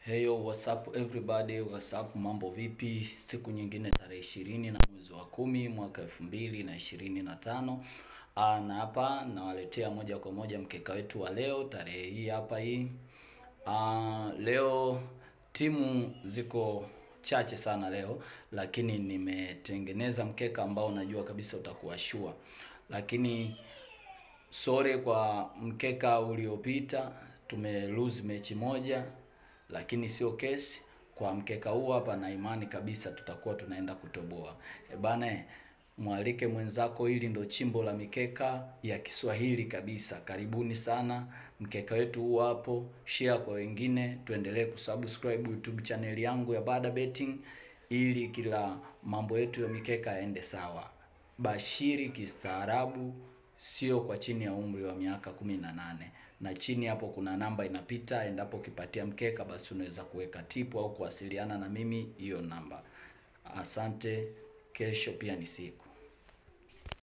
Heyo, what's up everybody, what's up, mambo vipi? Siku nyingine tarehe 20 na mwezi wa 10 mwaka 2025. Na hapa nawaletea moja kwa moja mkeka wetu wa leo, tarehe hii hapa hii. Leo timu ziko chache sana leo, lakini nimetengeneza mkeka ambao najua kabisa utakuwa sure. Lakini sorry kwa mkeka uliopita, tume lose mechi moja, lakini sio kesi. Kwa mkeka huu hapa na imani kabisa tutakuwa tunaenda kutoboa. Bana, mwalike mwenzako, hili ndo chimbo la mikeka ya Kiswahili kabisa. Karibuni sana, mkeka wetu huu hapo, share kwa wengine, tuendelee kusubscribe YouTube channel yangu ya Bada Betting ili kila mambo yetu ya mikeka yaende sawa. Bashiri kistaarabu, sio kwa chini ya umri wa miaka 18. Na chini hapo kuna namba inapita, endapo ukipatia mkeka basi unaweza kuweka tipu au kuwasiliana na mimi hiyo namba. Asante, kesho pia ni siku.